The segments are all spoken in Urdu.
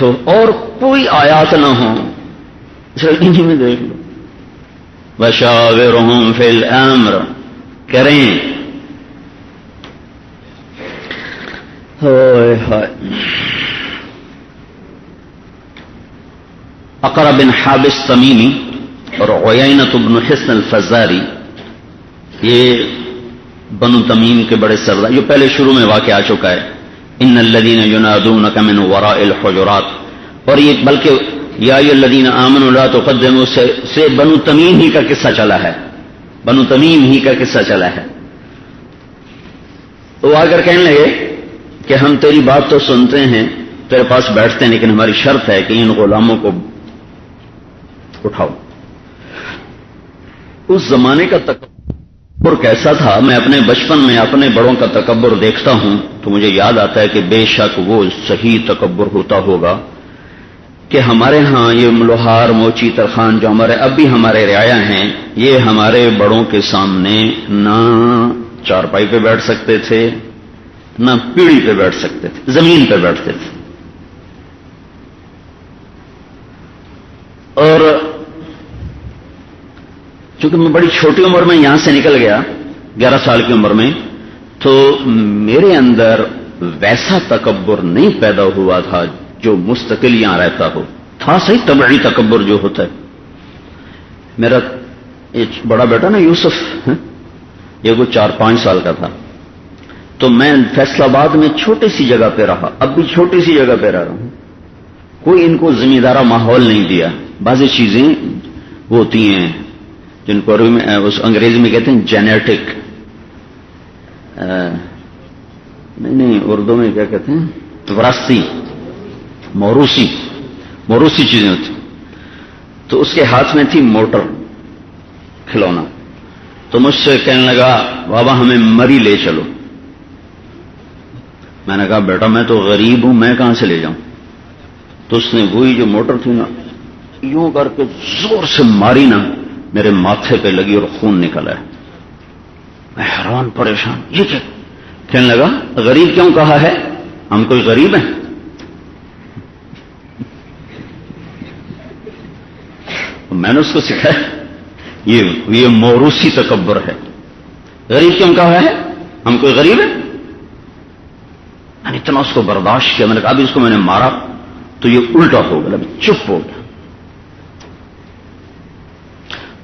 تو اور کوئی آیات نہ ہو، صرف انہی میں دیکھ لو. وشاورہم فی الامر، کریں. اقرا بن حابس تمیمی اور عیینۃ بن حصن الفزاری، یہ بنو تمیم کے بڑے سردار، جو پہلے شروع میں واقع آ چکا ہے. ان الذین ینادونک من وراء الحجرات، اور یہ بلکہ یا ایھا الذین آمنوا لا تقدموا سے بنو تمیم ہی کا قصہ چلا ہے، بنو تمیم ہی کا قصہ چلا ہے. تو آ کر کہنے لگے کہ ہم تیری بات تو سنتے ہیں، تیرے پاس بیٹھتے ہیں، لیکن ہماری شرط ہے کہ ان غلاموں کو اٹھاؤ. اس زمانے کا تکبر کیسا تھا، میں اپنے بچپن میں اپنے بڑوں کا تکبر دیکھتا ہوں تو مجھے یاد آتا ہے کہ بے شک وہ صحیح تکبر ہوتا ہوگا کہ ہمارے ہاں یہ لوہار موچی ترخان جو ہمارے اب بھی ہمارے رعایا ہیں، یہ ہمارے بڑوں کے سامنے نہ چارپائی پہ بیٹھ سکتے تھے، نہ پیڑھی پہ بیٹھ سکتے تھے، زمین پہ بیٹھتے تھے. اور چونکہ میں بڑی چھوٹی عمر میں یہاں سے نکل گیا، 11 سال کی عمر میں، تو میرے اندر ویسا تکبر نہیں پیدا ہوا تھا جو مستقل یہاں رہتا ہو. تھا صحیح طبعی تکبر جو ہوتا ہے. میرا بڑا بیٹا نا یوسف، یہ کوئی 4-5 سال کا تھا، تو میں فیصل آباد میں چھوٹی سی جگہ پہ رہا، اب بھی چھوٹی سی جگہ پہ رہ رہا ہوں. کوئی ان کو ذمہ دارہ ماحول نہیں دیا. بعض چیزیں وہ ہوتی ہیں جن کو انگریزی میں کہتے ہیں جینیٹک، نہیں اردو میں کیا کہتے ہیں، وراثتی، موروثی چیزیں ہوتی. تو اس کے ہاتھ میں تھی موٹر کھلونا، تو مجھ سے کہنے لگا بابا ہمیں مری لے چلو. میں نے کہا بیٹا میں تو غریب ہوں، میں کہاں سے لے جاؤں. تو اس نے وہی جو موٹر تھی نا یوں کر کے زور سے ماری نا، میرے ماتھے پہ لگی اور خون نکلا ہے. میں حیران پریشان، یہ کیا؟ کہنے لگا غریب کیوں کہا ہے، ہم کوئی غریب ہیں؟ میں نے اس کو سکھایا یہ موروثی تکبر ہے. غریب کیوں کہا ہے، ہم کوئی غریب ہیں؟ میں نے اتنا اس کو برداشت کیا. میں نے کہا ابھی اس کو میں نے مارا تو یہ الٹا ہو گیا، ابھی چپ ہو گیا.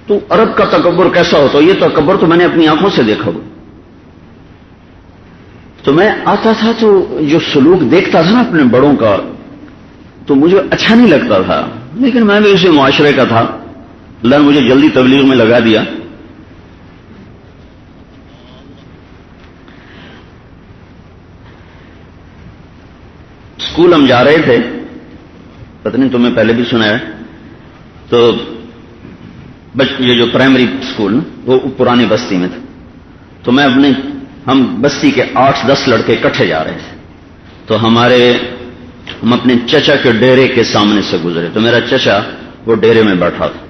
تو عرب کا تکبر کیسا ہوتا ہے، یہ تکبر تو میں نے اپنی آنکھوں سے دیکھا ہو. تو میں آتا تھا تو جو سلوک دیکھتا تھا نا اپنے بڑوں کا تو مجھے اچھا نہیں لگتا تھا، لیکن میں بھی اسی معاشرے کا تھا. اللہ نے مجھے جلدی تبلیغ میں لگا دیا. اسکول ہم جا رہے تھے، پتہ نہیں تمہیں پہلے بھی سنا ہے، تو یہ جو پرائمری اسکول وہ پرانی بستی میں تھا. تو میں ہم بستی کے 8-10 لڑکے اکٹھے جا رہے تھے. تو ہم اپنے چچا کے ڈیرے کے سامنے سے گزرے. تو میرا چچا وہ ڈیرے میں بیٹھا تھا.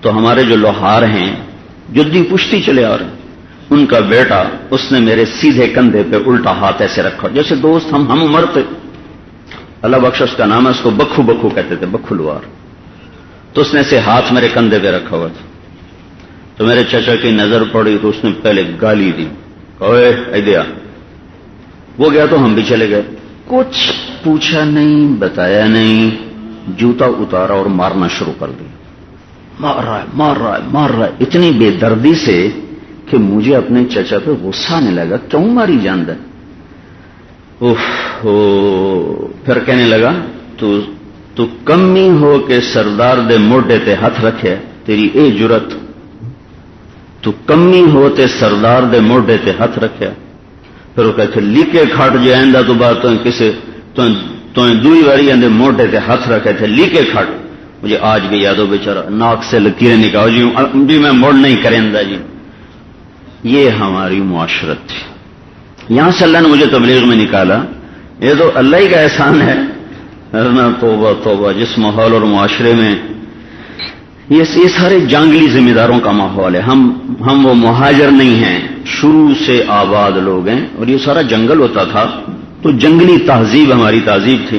تو ہمارے جو لوہار ہیں جدی پشتی چلے آ رہے ہیں، ان کا بیٹا اس نے میرے سیدھے کندھے پہ الٹا ہاتھ ایسے رکھا، جیسے دوست ہم عمر تھے. اللہ بخش اس کا نام ہے، اس کو بکھو بکھو کہتے تھے، بکھو لوار. تو اس نے ایسے ہاتھ میرے کندھے پہ رکھا ہوا تھا. تو میرے چچا کی نظر پڑی تو اس نے پہلے گالی دی، اوے ایدیا. وہ گیا تو ہم بھی چلے گئے. کچھ پوچھا نہیں، بتایا نہیں، جوتا اتارا اور مارنا شروع کر دیا. مار رہا ہے اتنی بے دردی سے کہ مجھے اپنے چچا پہ غصہ آنے لگا، کیوں ماری جاندہ. پھر کہنے لگا تو کمی ہو کے سردار دے موڈے تے ہاتھ رکھے، تیری اے جرت. تو کمی ہوتے سردار دے موڈے تے ہاتھ رکھے. پھر وہ کہتے لیکے کھاٹ جو آئندہ تو بات کسے تو دوئی واری اندے موڈے تے ہاتھ رکھے تھے، لیکے کھاٹ. مجھے آج بھی یاد ہو بیچارہ ناک سے لکیریں نکاؤ جی میں موڑ نہیں کریں جی. یہ ہماری معاشرت تھی. یہاں سے اللہ نے مجھے تبلیغ میں نکالا. یہ تو اللہ ہی کا احسان ہے. توبہ توبہ، جس ماحول اور معاشرے میں یہ سارے جنگلی ذمہ داروں کا ماحول ہے. ہم وہ مہاجر نہیں ہیں، شروع سے آباد لوگ ہیں. اور یہ سارا جنگل ہوتا تھا تو جنگلی تہذیب ہماری تہذیب تھی.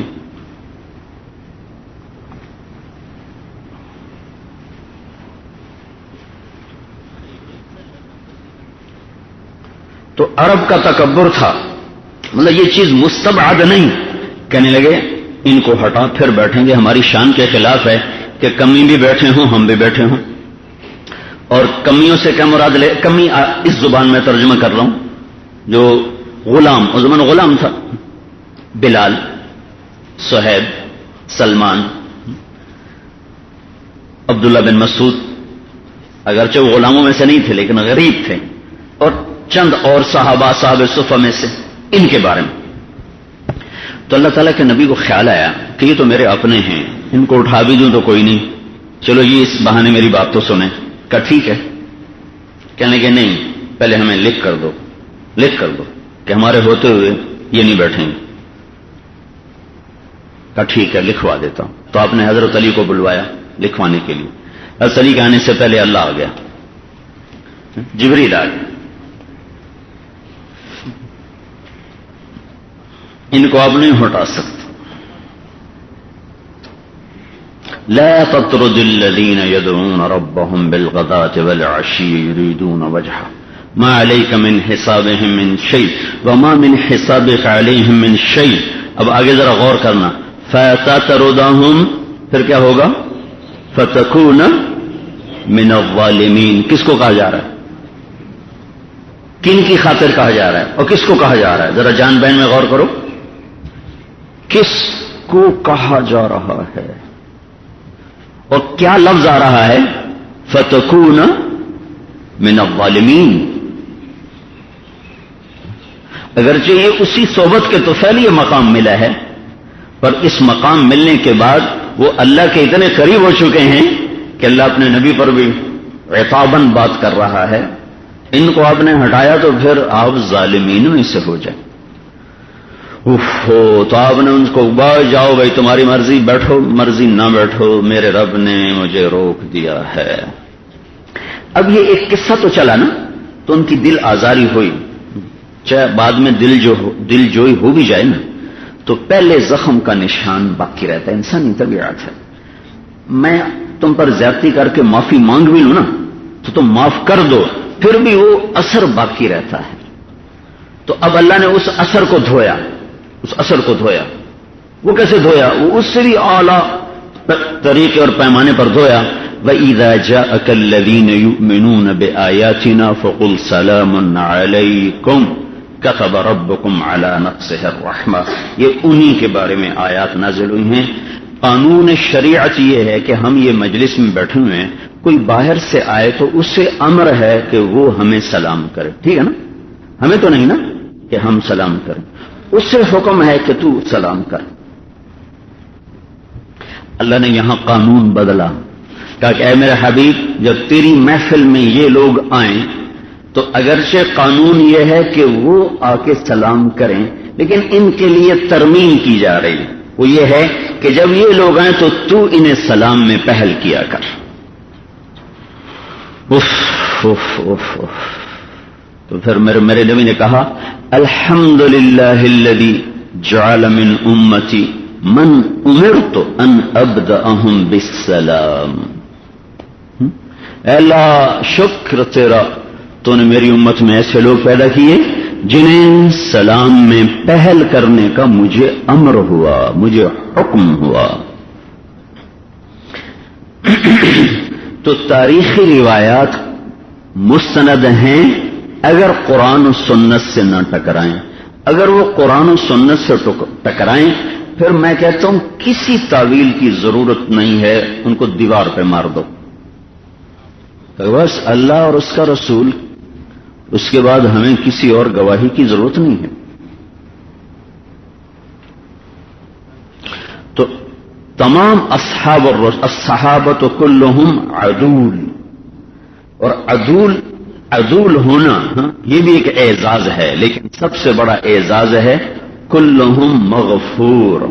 تو عرب کا تکبر تھا، مطلب یہ چیز مستبعد نہیں. کہنے لگے ان کو ہٹا، پھر بیٹھیں گے. ہماری شان کے خلاف ہے کہ کمی بھی بیٹھے ہوں، ہم بھی بیٹھے ہوں. اور کمیوں سے کیا مراد لے؟ کمی اس زبان میں ترجمہ کر رہا ہوں. جو غلام، اس زمان غلام تھا، بلال، صہیب، سلمان، عبداللہ بن مسعود، اگرچہ وہ غلاموں میں سے نہیں تھے لیکن غریب تھے، اور چند اور صحابہ صحابہ صفہ میں سے، ان کے بارے میں. تو اللہ تعالیٰ کے نبی کو خیال آیا کہ یہ تو میرے اپنے ہیں، ان کو اٹھا بھی دوں تو کوئی نہیں، چلو یہ اس بہانے میری بات تو سنیں. کہا ٹھیک ہے. کہنے کہ نہیں، پہلے ہمیں لکھ کر دو کہ ہمارے ہوتے ہوئے یہ نہیں بیٹھیں گے. کہا ٹھیک ہے، لکھوا دیتا ہوں. تو آپ نے حضرت علی کو بلوایا لکھوانے کے لیے. حضرت علی کے آنے سے پہلے اللہ آ گیا، جبریل آ گیا. ان کو آپ نہیں ہٹا سکتے. لا تطرد الذين يدعون ربهم بالغداة والعشي يريدون وجهه ما عليك من حسابهم من شيء وما من حسابك عليهم من شيء. اب آگے ذرا غور کرنا. فتطردهم، پھر کیا ہوگا؟ فتكون من الظالمین. کس کو کہا جا رہا ہے؟ کن کی خاطر کہا جا رہا ہے اور کس کو کہا جا رہا ہے؟ ذرا جان بین میں غور کرو. کس کو کہا جا رہا ہے اور کیا لفظ آ رہا ہے؟ فتکون من الظالمین. اگرچہ یہ اسی صحبت کے طفیل یہ مقام ملا ہے، پر اس مقام ملنے کے بعد وہ اللہ کے اتنے قریب ہو چکے ہیں کہ اللہ اپنے نبی پر بھی عتاباً بات کر رہا ہے. ان کو آپ نے ہٹایا تو پھر آپ ظالمین میں سے ہو جائیں. تو آپ نے ان کو جاؤ بھائی تمہاری مرضی، بیٹھو، مرضی نہ بیٹھو، میرے رب نے مجھے روک دیا ہے. اب یہ ایک قصہ تو چلا نا، تو ان کی دل آزاری ہوئی. چاہے بعد میں دل جوئی ہو بھی جائے نا، تو پہلے زخم کا نشان باقی رہتا ہے. انسانی طبیعت ہے. میں تم پر زیادتی کر کے معافی مانگ بھی لوں نا تو تم معاف کر دو، پھر بھی وہ اثر باقی رہتا ہے. تو اب اللہ نے اس اثر کو دھویا. وہ کیسے دھویا؟ وہ اس سے بھی اعلیٰ طریقے اور پیمانے پر دھویا. وَإِذَا جَاءَكَ الَّذِينَ يُؤْمِنُونَ بِآيَاتِنَا فَقُلْ سَلَامٌ عَلَيْكُمْ كَتَبَ رَبُّكُمْ عَلَى نَفْسِهِ الرَّحْمَةَ. یہ انہی کے بارے میں آیات نازل ہوئی ہیں. قانون شریعت یہ ہے کہ ہم یہ مجلس میں بیٹھے ہوئے ہیں، کوئی باہر سے آئے تو اس سے امر ہے کہ وہ ہمیں سلام کرے. ٹھیک ہے نا؟ ہمیں تو نہیں نا کہ ہم سلام کریں، اس سے حکم ہے کہ تو سلام کر. اللہ نے یہاں قانون بدلا، کہا کہ اے میرے حبیب جب تیری محفل میں یہ لوگ آئیں تو اگرچہ قانون یہ ہے کہ وہ آ کے سلام کریں، لیکن ان کے لیے ترمیم کی جا رہی ہے. وہ یہ ہے کہ جب یہ لوگ آئیں تو انہیں سلام میں پہل کیا کر. تو پھر میرے نبی نے کہا الحمدللہ الذی جعل من امتی من امرت ان ابدأہم بالسلام. اے اللہ شکر تیرا، تو نے میری امت میں ایسے لوگ پیدا کیے جنہیں سلام میں پہل کرنے کا مجھے امر ہوا، مجھے حکم ہوا. تو تاریخی روایات مستند ہیں اگر قرآن و سنت سے نہ ٹکرائیں. اگر وہ قرآن و سنت سے ٹکرائیں پھر میں کہتا ہوں کسی تعویل کی ضرورت نہیں ہے، ان کو دیوار پہ مار دو. بس اللہ اور اس کا رسول، اس کے بعد ہمیں کسی اور گواہی کی ضرورت نہیں ہے. تو تمام اصحاب الصحابۃ کلہم عدول، اور عدول ہونا یہ بھی ایک اعزاز ہے، لیکن سب سے بڑا اعزاز ہے کلہم مغفور.